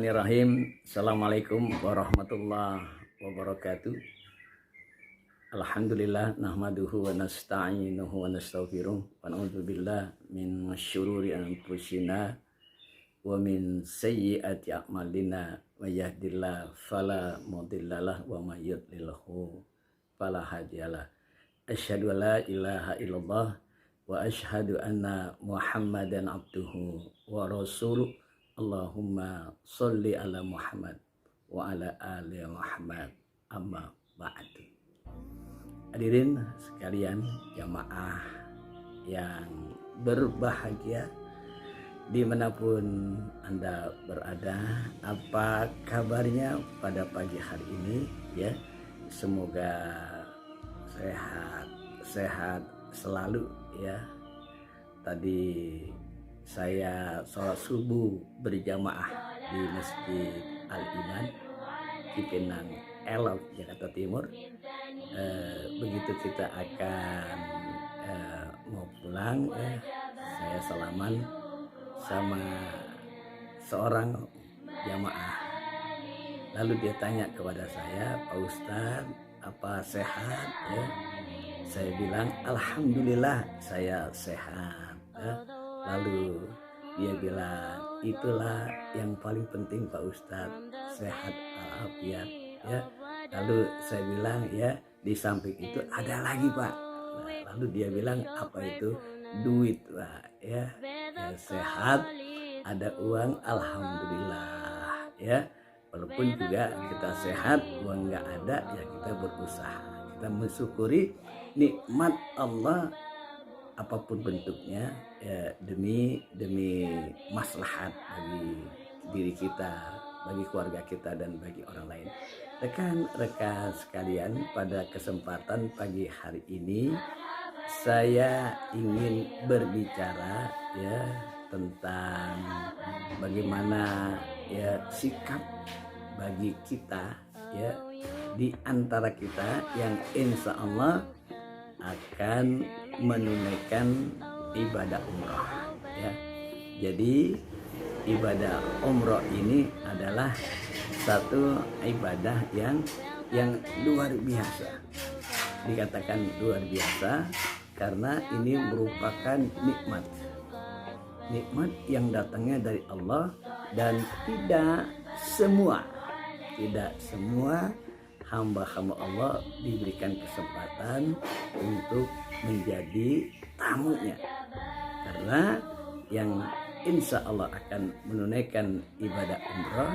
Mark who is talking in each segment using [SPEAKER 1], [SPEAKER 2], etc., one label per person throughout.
[SPEAKER 1] Bismillahirrahmanirrahim. Assalamualaikum warahmatullahi wabarakatuh. Alhamdulillah nahmaduhu wa nasta'inuhu wa nastaghfiruh wa na'udzubillah min syururi anfusina wa min sayyiati a'malina may yahdihillahu fala mudhillalah wa may yudlilhu fala hadiyalah. Asyhadu an la ilaha illallah wa asyhadu anna Muhammadan abduhu wa rasuluh. Allahumma sholli ala Muhammad wa ala ali Muhammad amma ba'du. Hadirin sekalian jamaah yang berbahagia dimanapun Anda berada, apa kabarnya pada pagi hari ini ya? Semoga sehat selalu ya. Tadi saya sholat subuh berjamaah di Masjid Al-Iman Cipinang Elok, Jakarta Timur. Begitu kita akan mau pulang, saya salaman sama seorang jamaah. Lalu dia tanya kepada saya, "Pak Ustadz, apa sehat?" Ya. Saya bilang, "Alhamdulillah saya sehat." Ya. Lalu dia bilang, "Itulah yang paling penting Pak Ustadz, sehat walafiat." Ya. Lalu saya bilang, "Ya, di samping itu ada lagi Pak." Nah, lalu dia bilang, "Apa itu?" "Duit Pak." Ya, ya sehat, ada uang, alhamdulillah. Ya, walaupun juga kita sehat, uang nggak ada, ya kita berusaha. Kita mensyukuri nikmat Allah apapun bentuknya ya, demi maslahat bagi diri kita, bagi keluarga kita dan bagi orang lain. Rekan-rekan sekalian, pada kesempatan pagi hari ini saya ingin berbicara ya tentang bagaimana ya sikap bagi kita ya di antara kita yang insya Allah akan menunaikan ibadah umroh ya. Jadi ibadah umroh ini adalah satu ibadah yang luar biasa. Dikatakan luar biasa karena ini merupakan nikmat yang datangnya dari Allah, dan tidak semua hamba-hamba Allah diberikan kesempatan untuk menjadi tamunya. Karena yang insya Allah akan menunaikan ibadah umrah,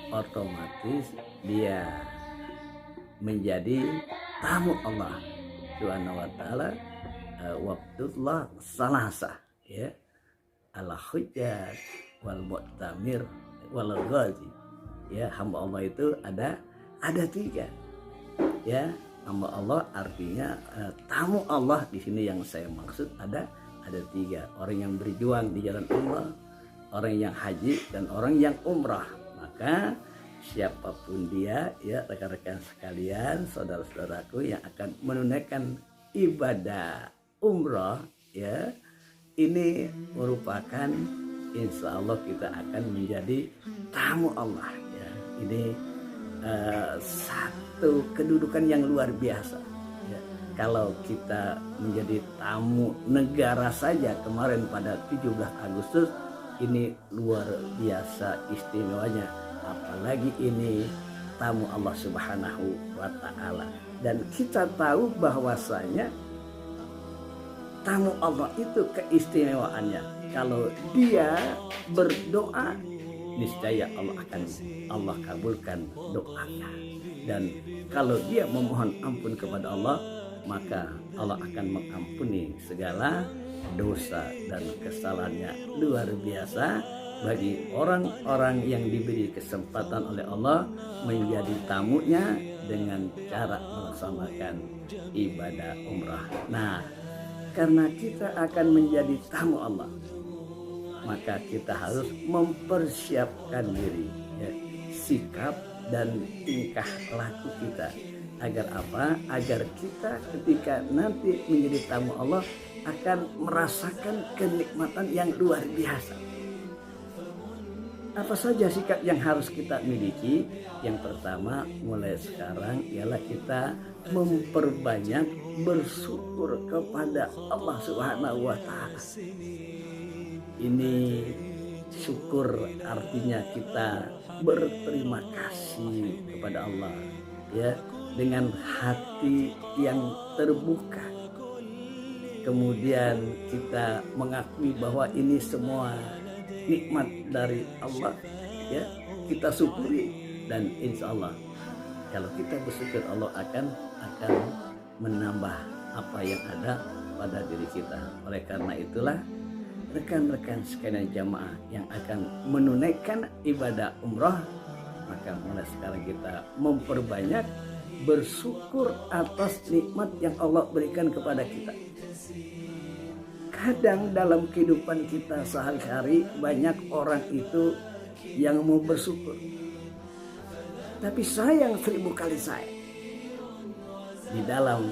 [SPEAKER 1] otomatis dia menjadi tamu Allah Subhanahu wa ta'ala. Waqtullah salasa ya, al-hujjat wal mu'tamir wal ghazi ya. Hamba Allah itu ada tiga ya. Hamba Allah artinya tamu Allah di sini yang saya maksud ada tiga. Orang yang berjuang di jalan Allah, orang yang haji, dan orang yang umrah. Maka siapapun dia ya, rekan-rekan sekalian, saudara-saudaraku yang akan menunaikan ibadah umrah ya, ini merupakan insya Allah kita akan menjadi tamu Allah ya. Ini satu kedudukan yang luar biasa ya. Kalau kita menjadi tamu negara saja kemarin pada 17 Agustus ini luar biasa istimewanya, apalagi ini tamu Allah Subhanahu wa ta'ala. Dan kita tahu bahwasanya tamu Allah itu keistimewaannya, kalau dia berdoa niscaya Allah kabulkan doanya. Dan kalau dia memohon ampun kepada Allah, maka Allah akan mengampuni segala dosa dan kesalahannya. Luar biasa bagi orang-orang yang diberi kesempatan oleh Allah menjadi tamunya dengan cara melaksanakan ibadah umrah. Nah, karena kita akan menjadi tamu Allah, maka kita harus mempersiapkan diri ya, sikap dan tingkah laku kita. Agar apa? Agar kita ketika nanti menjadi tamu Allah akan merasakan kenikmatan yang luar biasa. Apa saja sikap yang harus kita miliki? Yang pertama, mulai sekarang ialah kita memperbanyak bersyukur kepada Allah Subhanahu wa Ta'ala. Ini syukur artinya kita berterima kasih kepada Allah, ya, dengan hati yang terbuka. Kemudian kita mengakui bahwa ini semua nikmat dari Allah, ya, kita syukuri, dan insya Allah kalau kita bersyukur Allah akan menambah apa yang ada pada diri kita. Oleh karena itulah rekan-rekan sekalian jamaah yang akan menunaikan ibadah umroh, maka mulai sekarang kita memperbanyak bersyukur atas nikmat yang Allah berikan kepada kita. Kadang dalam kehidupan kita sehari-hari banyak orang itu yang mau bersyukur, tapi sayang 1000 kali sayang di dalam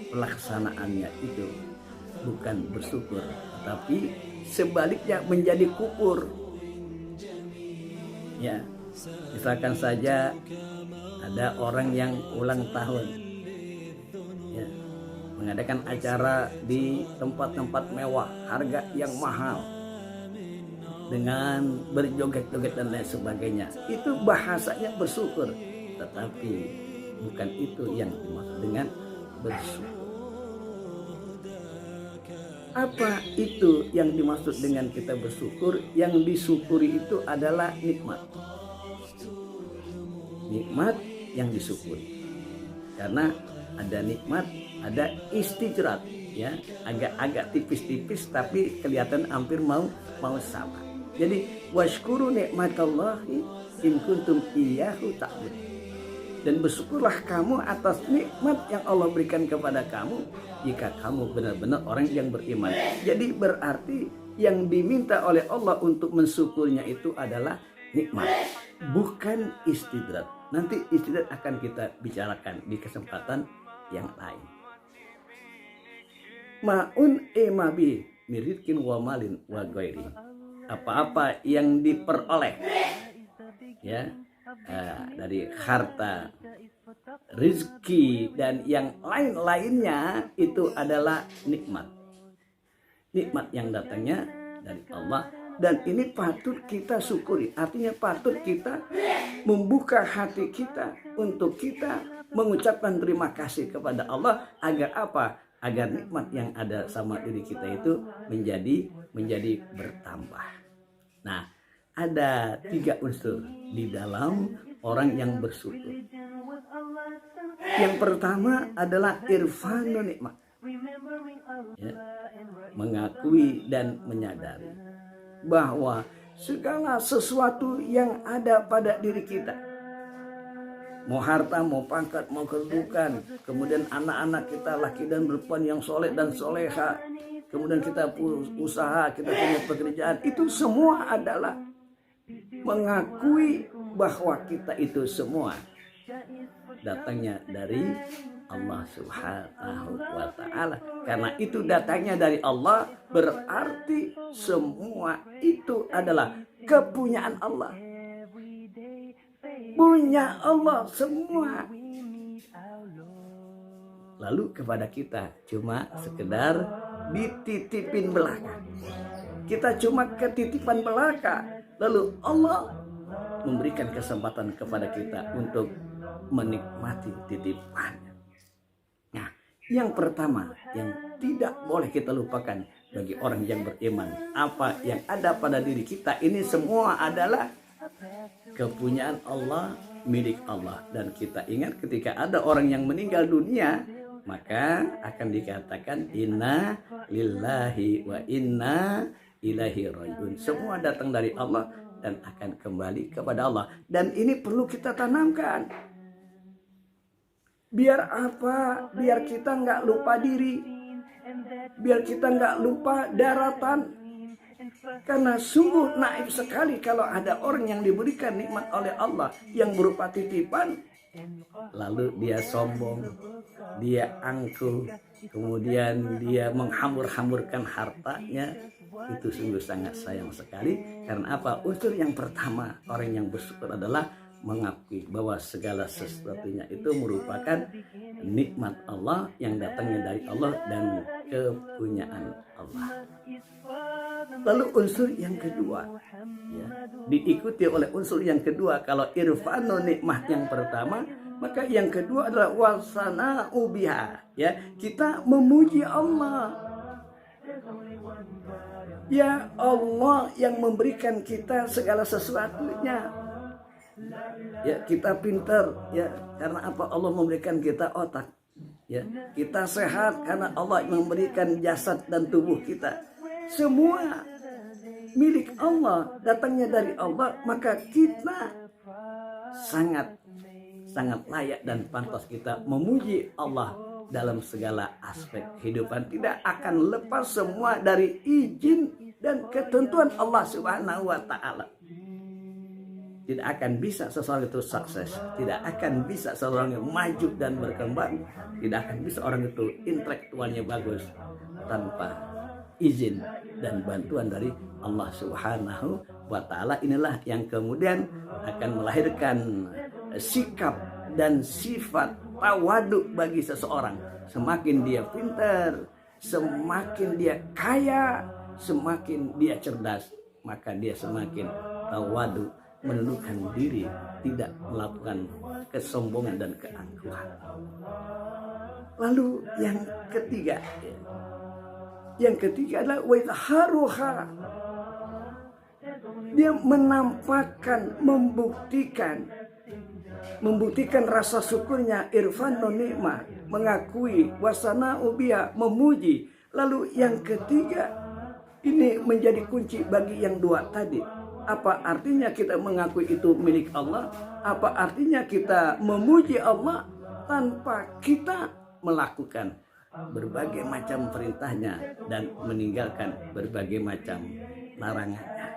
[SPEAKER 1] pelaksanaannya itu bukan bersyukur, tapi sebaliknya menjadi kufur. Ya, misalkan saja ada orang yang ulang tahun, ya, mengadakan acara di tempat-tempat mewah, harga yang mahal, dengan berjoget-joget dan lain sebagainya. Itu bahasanya bersyukur, tetapi bukan itu yang dimaksud dengan bersyukur. Apa itu yang dimaksud dengan kita bersyukur? Yang disyukuri itu adalah nikmat. Nikmat yang disyukuri. Karena ada nikmat, ada istijrat, ya, agak-agak tipis-tipis tapi kelihatan hampir mau sama. Jadi washkuru nikmatallahi in kuntum iyyahu ta'budun. Dan bersyukurlah kamu atas nikmat yang Allah berikan kepada kamu jika kamu benar-benar orang yang beriman. Jadi berarti yang diminta oleh Allah untuk mensyukurnya itu adalah nikmat, bukan istidrat. Nanti istidrat akan kita bicarakan di kesempatan yang lain. Ma'un emabi miritkin wa malin wa ghairi. Apa-apa yang diperoleh, ya, dari harta, rezeki dan yang lain-lainnya itu adalah nikmat. Nikmat yang datangnya dari Allah, dan ini patut kita syukuri. Artinya patut kita membuka hati kita untuk kita mengucapkan terima kasih kepada Allah. Agar apa? Agar nikmat yang ada sama diri kita itu menjadi bertambah. Nah, ada 3 unsur di dalam orang yang bersyukur. Yang pertama adalah irfanun nikmat, ya, mengakui dan menyadari bahwa segala sesuatu yang ada pada diri kita, mau harta, mau pangkat, mau kedudukan, kemudian anak-anak kita laki dan perempuan yang soleh dan soleha, kemudian kita usaha, kita punya pekerjaan, itu semua adalah mengakui bahwa kita itu semua datangnya dari Allah Subhanahu wa Ta'ala. Karena itu datangnya dari Allah, berarti semua itu adalah kepunyaan Allah. Punya Allah semua. Lalu kepada kita cuma sekedar dititipin belaka. Kita cuma ketitipan belaka. Lalu Allah memberikan kesempatan kepada kita untuk menikmati titipannya. Nah, yang pertama yang tidak boleh kita lupakan bagi orang yang beriman, apa yang ada pada diri kita ini semua adalah kepunyaan Allah, milik Allah. Dan kita ingat ketika ada orang yang meninggal dunia, maka akan dikatakan inna lillahi wa inna ilaihi rajiun. Semua datang dari Allah dan akan kembali kepada Allah. Dan ini perlu kita tanamkan. Biar apa? Biar kita nggak lupa diri. Biar kita nggak lupa daratan. Karena sungguh naif sekali kalau ada orang yang diberikan nikmat oleh Allah yang berupa titipan, lalu dia sombong, dia angkuh, kemudian dia menghambur-hamburkan hartanya, itu sungguh sangat sayang sekali. Karena apa? Unsur yang pertama orang yang bersyukur adalah mengakui bahwa segala sesuatunya itu merupakan nikmat Allah yang datangnya dari Allah dan kepunyaan Allah. Lalu unsur yang kedua, ya, diikuti oleh unsur yang kedua. Kalau irfanu nikmat yang pertama, maka yang kedua adalah wasana'u biha, ya, kita memuji Allah. Ya Allah yang memberikan kita segala sesuatunya. Ya, kita pintar, ya, karena apa? Allah memberikan kita otak. Ya, kita sehat karena Allah memberikan jasad dan tubuh kita. Semua milik Allah, datangnya dari Allah, maka kita sangat layak dan pantas kita memuji Allah dalam segala aspek kehidupan. Tidak akan lepas semua dari izin dan ketentuan Allah Subhanahu wa Ta'ala. Tidak akan bisa seseorang itu sukses, tidak akan bisa seseorang yang maju dan berkembang, tidak akan bisa orang itu intelektualnya bagus tanpa izin dan bantuan dari Allah Subhanahu wa Ta'ala. Inilah yang kemudian akan melahirkan sikap dan sifat tawadu bagi seseorang. Semakin dia pintar, semakin dia kaya, semakin dia cerdas, maka dia semakin tawadu, menundukkan diri, tidak melakukan kesombongan dan keangkuhan. Lalu yang ketiga, adalah waitharuha. Dia menampakkan, membuktikan rasa syukurnya, irfan nikmat, mengakui, wasana ubia, memuji. Lalu yang ketiga, ini menjadi kunci bagi yang dua tadi. Apa artinya kita mengakui itu milik Allah? Apa artinya kita memuji Allah tanpa kita melakukan berbagai macam perintahnya dan meninggalkan berbagai macam larangannya?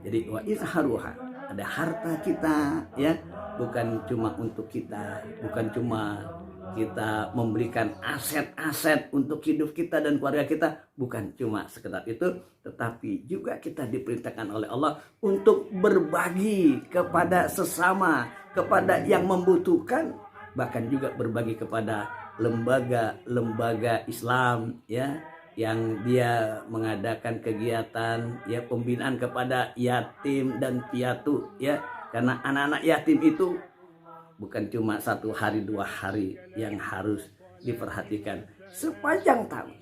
[SPEAKER 1] Jadi wa izharuha, ada harta kita, ya, bukan cuma untuk kita, bukan cuma kita memberikan aset-aset untuk hidup kita dan keluarga kita, bukan cuma sekedar itu, tetapi juga kita diperintahkan oleh Allah untuk berbagi kepada sesama, kepada yang membutuhkan, bahkan juga berbagi kepada lembaga-lembaga Islam, ya, yang dia mengadakan kegiatan, ya, pembinaan kepada yatim dan piatu, ya, karena anak-anak yatim itu bukan cuma 1 hari 2 hari yang harus diperhatikan sepanjang tahun.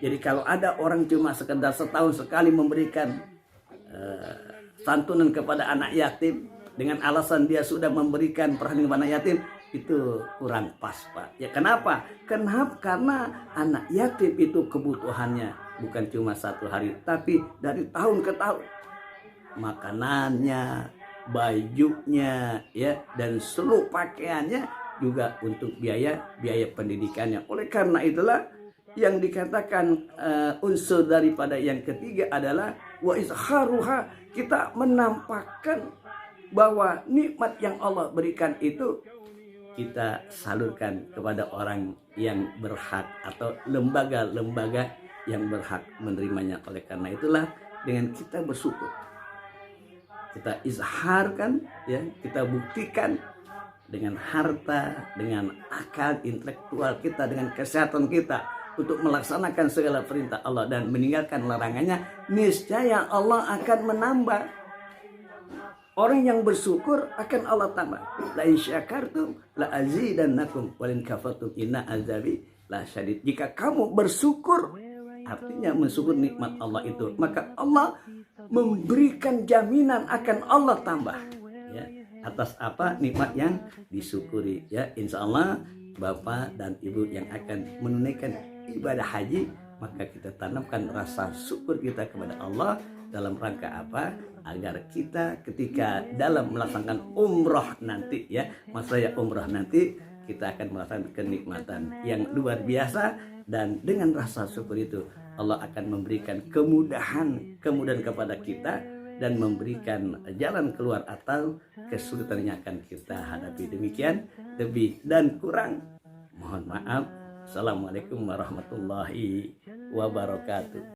[SPEAKER 1] Jadi kalau ada orang cuma sekedar setahun sekali memberikan santunan kepada anak yatim dengan alasan dia sudah memberikan perhatian kepada anak yatim, itu kurang pas, Pak. Ya, kenapa? Karena anak yatim itu kebutuhannya bukan cuma 1 hari, tapi dari tahun ke tahun. Makanannya, bajunya, ya, dan seluruh pakaiannya juga untuk biaya pendidikannya. Oleh karena itulah yang dikatakan unsur daripada yang ketiga adalah wa izharuha, kita menampakkan bahwa nikmat yang Allah berikan itu kita salurkan kepada orang yang berhak atau lembaga-lembaga yang berhak menerimanya. Oleh karena itulah dengan kita bersyukur, kita izharkan, ya, kita buktikan dengan harta, dengan akal intelektual kita, dengan kesehatan kita untuk melaksanakan segala perintah Allah dan meninggalkan larangannya, niscaya Allah akan menambah. Orang yang bersyukur akan Allah tambah. La in syakartum la azidannakum wa in kafartum inna azabi la syadid. Jika kamu bersyukur, artinya mensyukur nikmat Allah itu, maka Allah memberikan jaminan akan Allah tambah, ya, atas apa nikmat yang disyukuri, ya. Insya Allah Bapak dan Ibu yang akan menunaikan ibadah haji, maka kita tanamkan rasa syukur kita kepada Allah dalam rangka apa? Agar kita ketika dalam melaksanakan umroh nanti, ya, maksudnya umroh nanti, kita akan merasakan kenikmatan yang luar biasa, dan dengan rasa syukur itu Allah akan memberikan kemudahan kepada kita dan memberikan jalan keluar atau kesulitan yang akan kita hadapi. Demikian, lebih dan kurang mohon maaf. Assalamualaikum warahmatullahi wabarakatuh.